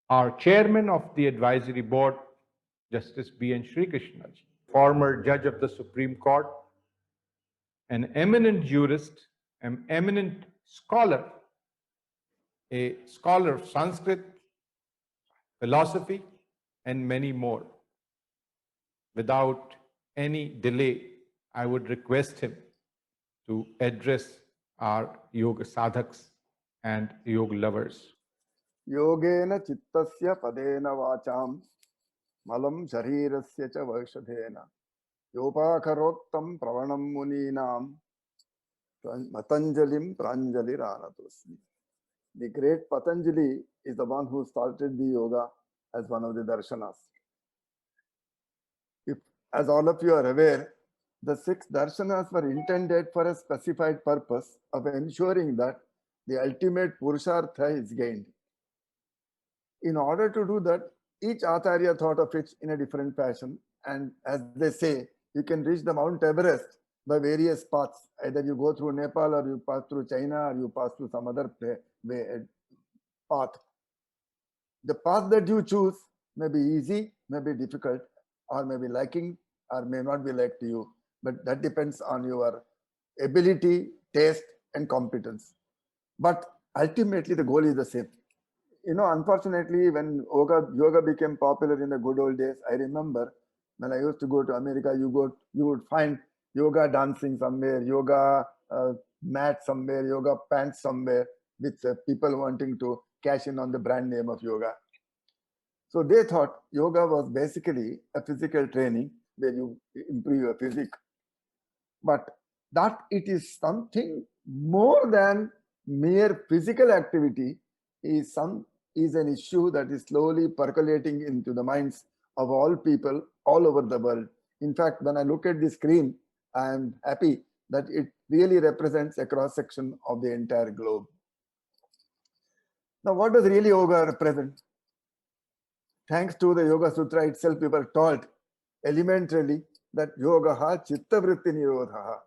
Our chairman of the advisory board, Justice B.N. Srikrishna, former judge of the Supreme Court, an eminent jurist, an eminent scholar, a scholar of Sanskrit, philosophy, and many more. Without any delay, I would request him to address our yoga sadhaks and yoga lovers. Yogena chittasya padena vacham malam sharirasya cha vaishadhena yopakarotam pravanam muninam Patanjalim Pranjali Ranatosmi. The great Patanjali is the one who started the yoga as one of the darshanas. If, as all of you are aware, the 6 darshanas were intended for a specified purpose of ensuring that the ultimate purushartha is gained. In order to do that, each Acharya thought of it in a different fashion. And as they say, you can reach the Mount Everest by various paths. Either you go through Nepal, or you pass through China, or you pass through some other path. The path that you choose may be easy, may be difficult, or may be liking, or may not be liked to you. But that depends on your ability, taste, and competence. But ultimately, the goal is the same. Unfortunately, when yoga became popular in the good old days, I remember when I used to go to America, you would find yoga dancing somewhere, yoga mat somewhere, yoga pants somewhere, with people wanting to cash in on the brand name of yoga. So they thought yoga was basically a physical training where you improve your physique. But that it is something more than mere physical activity is an issue that is slowly percolating into the minds of all people all over the world. In fact, when I look at the screen, I am happy that it really represents a cross-section of the entire globe. Now, what does really yoga represent? Thanks to the Yoga Sutra itself, we were taught elementarily that yoga chitta vritti nirodha.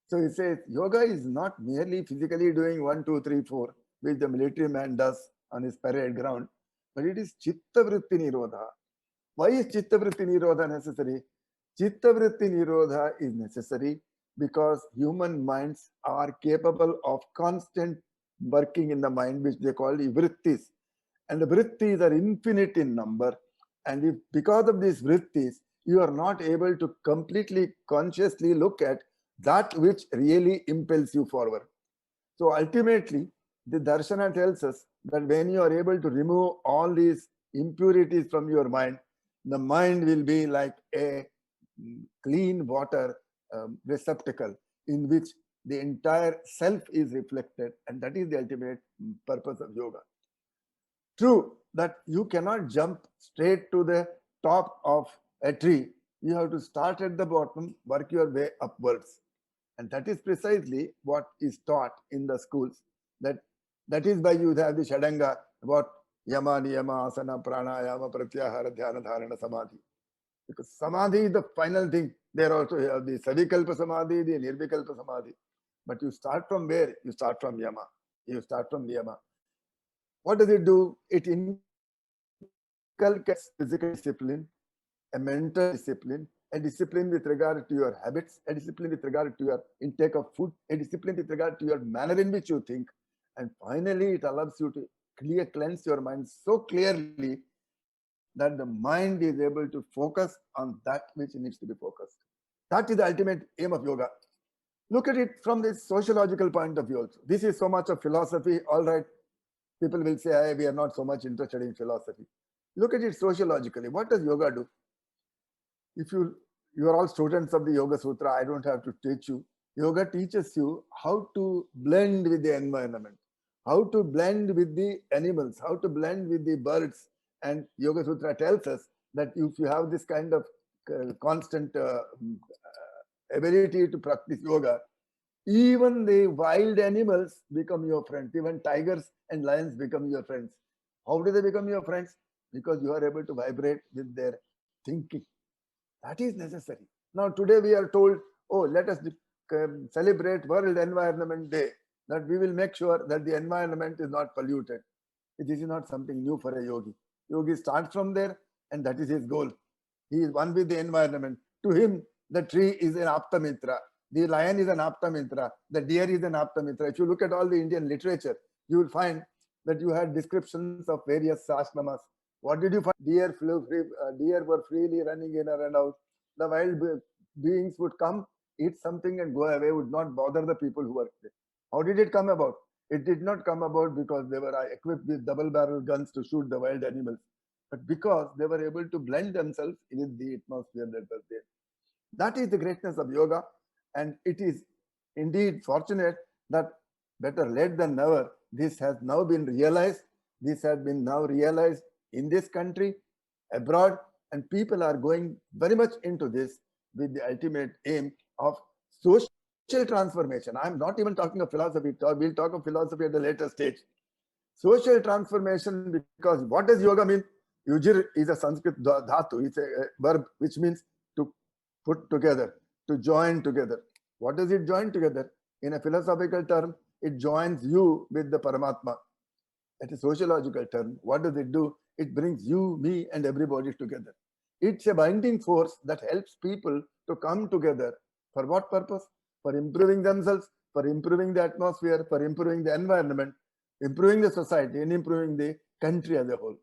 So he says yoga is not merely physically doing 1, 2, 3, 4, which the military man does on his parade ground, but it is chitta vritti nirodha. Why is chitta vritti nirodha necessary? Chitta vritti nirodha is necessary because human minds are capable of constant working in the mind, which they call vrittis. And the vrittis are infinite in number. And if because of these vrittis, you are not able to completely consciously look at that which really impels you forward. So ultimately, the darshana tells us that when you are able to remove all these impurities from your mind, the mind will be like a clean water receptacle in which the entire self is reflected, and that is the ultimate purpose of yoga. True that you cannot jump straight to the top of a tree. You have to start at the bottom, work your way upwards. And that is precisely what is taught in the schools. That is why you have the Shadanga about Yama, Niyama, Asana, Pranayama, Pratyahara, Dhyana, Dharana, Samadhi. Because Samadhi is the final thing. There also you have the Savikalpa Samadhi, the Nirvikalpa Samadhi. But you start from where? You start from Yama. You start from Niyama. What does it do? It inculcates physical discipline, a mental discipline, a discipline with regard to your habits, a discipline with regard to your intake of food, a discipline with regard to your manner in which you think. And finally, it allows you to cleanse your mind so clearly that the mind is able to focus on that which needs to be focused. That is the ultimate aim of yoga. Look at it from the sociological point of view also. This is so much of philosophy. All right, people will say, hey, we are not so much interested in philosophy. Look at it sociologically. What does yoga do? If you are all students of the Yoga Sutra, I don't have to teach you. Yoga teaches you how to blend with the environment, how to blend with the animals, how to blend with the birds. And Yoga Sutra tells us that if you have this kind of constant ability to practice yoga, even the wild animals become your friends. Even tigers and lions become your friends. How do they become your friends? Because you are able to vibrate with their thinking. That is necessary. Now, today we are told, oh, let us celebrate World Environment Day, that we will make sure that the environment is not polluted. This is not something new for a yogi. Yogi starts from there, and that is his goal. He is one with the environment. To him, the tree is an Aptamitra. The lion is an Aptamitra. The deer is an Aptamitra. If you look at all the Indian literature, you will find that you had descriptions of various ashramas. What did you find? Deer flew free, deer were freely running in and out. The wild beings would come, eat something, and go away, would not bother the people who were there. How did it come about? It did not come about because they were equipped with double-barrel guns to shoot the wild animals, but because they were able to blend themselves with the atmosphere that was there. That is the greatness of yoga, and it is indeed fortunate that better late than never, this has now been realized. This has been now realized in this country, abroad, and people are going very much into this with the ultimate aim of social transformation. I'm not even talking of philosophy. We'll talk of philosophy at a later stage. Social transformation, because what does yoga mean? Yujir is a Sanskrit dhatu. It's a verb which means to put together, to join together. What does it join together? In a philosophical term, it joins you with the Paramatma. At a sociological term, what does it do? It brings you, me, and everybody together. It's a binding force that helps people to come together. For what purpose? For improving themselves, for improving the atmosphere, for improving the environment, improving the society, and improving the country as a whole.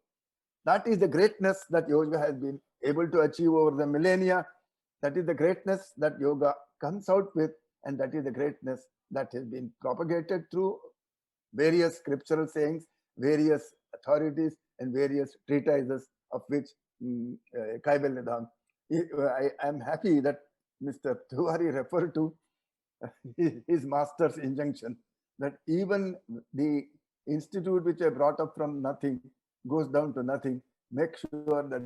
That is the greatness that yoga has been able to achieve over the millennia. That is the greatness that yoga comes out with, and that is the greatness that has been propagated through various scriptural sayings, various authorities, and various treatises, of which Kaivalyadhama. I am happy that Mr. Tiwari referred to his master's injunction that even the institute which I brought up from nothing goes down to nothing. Make sure that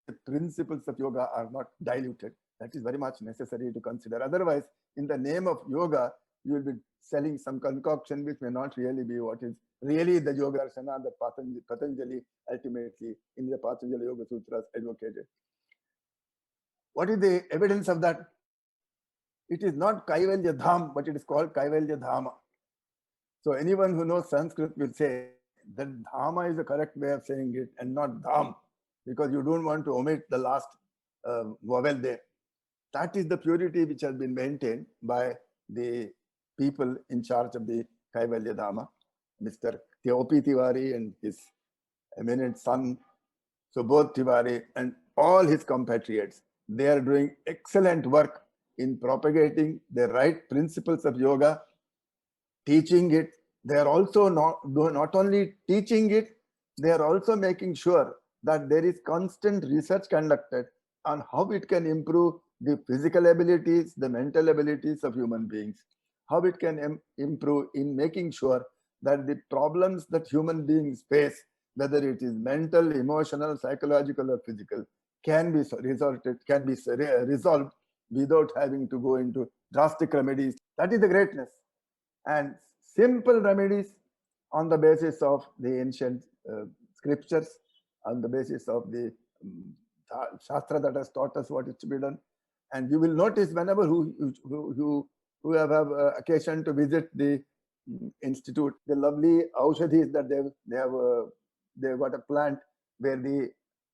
the principles of yoga are not diluted. That is very much necessary to consider. Otherwise, in the name of yoga, you will be selling some concoction which may not really be what is really the yoga darsana that Patanjali ultimately in the Patanjali Yoga Sutras advocated. What is the evidence of that? It is not Kaivalyadhama, but it is called Kaivalyadhama. So anyone who knows Sanskrit will say that Dhama is the correct way of saying it and not Dham, because you don't want to omit the last vowel there. That is the purity which has been maintained by the people in charge of the Kaivalyadhama, Mr. T.O.P. Tiwari and his eminent son, Subodh Tiwari, and all his compatriots. They are doing excellent work in propagating the right principles of yoga, teaching it. They are also not only teaching it, they are also making sure that there is constant research conducted on how it can improve the physical abilities, the mental abilities of human beings, how it can improve in making sure that the problems that human beings face, whether it is mental, emotional, psychological, or physical, can be resolved without having to go into drastic remedies. That is the greatness. And simple remedies on the basis of the ancient scriptures, on the basis of the Shastra that has taught us what is to be done. And you will notice whenever who have occasion to visit the institute, the lovely aushadhis that they've got a plant where the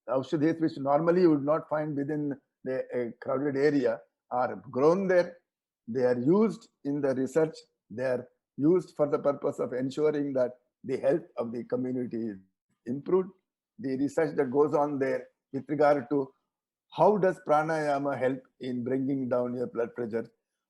aushadhis which normally you would not find within a crowded area are grown there. They are used in the research. They are used for the purpose of ensuring that the health of the community is improved. The research that goes on there with regard to how does pranayama help in bringing down your blood pressure?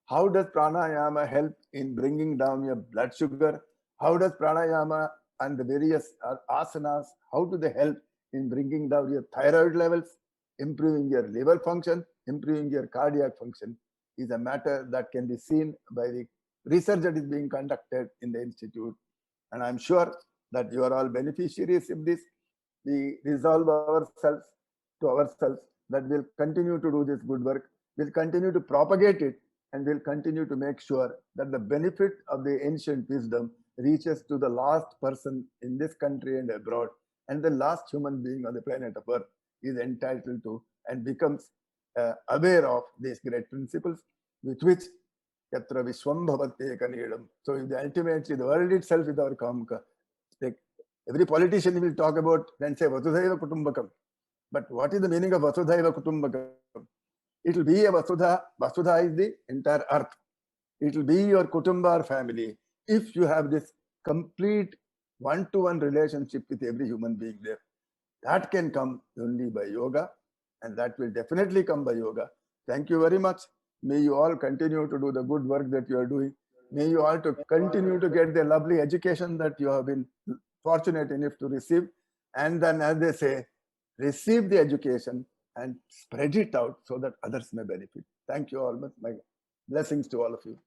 How does pranayama help in bringing down your blood sugar? How does pranayama and the various asanas, how do they help in bringing down your thyroid levels, improving your liver function, improving your cardiac function, is a matter that can be seen by the research that is being conducted in the institute. And I'm sure that you are all beneficiaries of this. We resolve ourselves to ourselves that we'll continue to do this good work, we'll continue to propagate it, and we'll continue to make sure that the benefit of the ancient wisdom reaches to the last person in this country and abroad, and the last human being on the planet of Earth is entitled to and becomes aware of these great principles with which Yatra Vishwam Bhavate Kanidam. So ultimately the world itself is our Kamka. Every politician will talk about and say Vasudhaiva Kutumbakam. But what is the meaning of Vasudhaiva Kutumbakam? It will be a Vasudha. Vasudha is the entire earth. It will be your Kutumba or family if you have this complete one-to-one relationship with every human being there. That can come only by yoga, and that will definitely come by yoga. Thank you very much. May you all continue to do the good work that you are doing. May you all to continue to get the lovely education that you have been fortunate enough to receive. And then, as they say, receive the education and spread it out so that others may benefit. Thank you all. My blessings to all of you.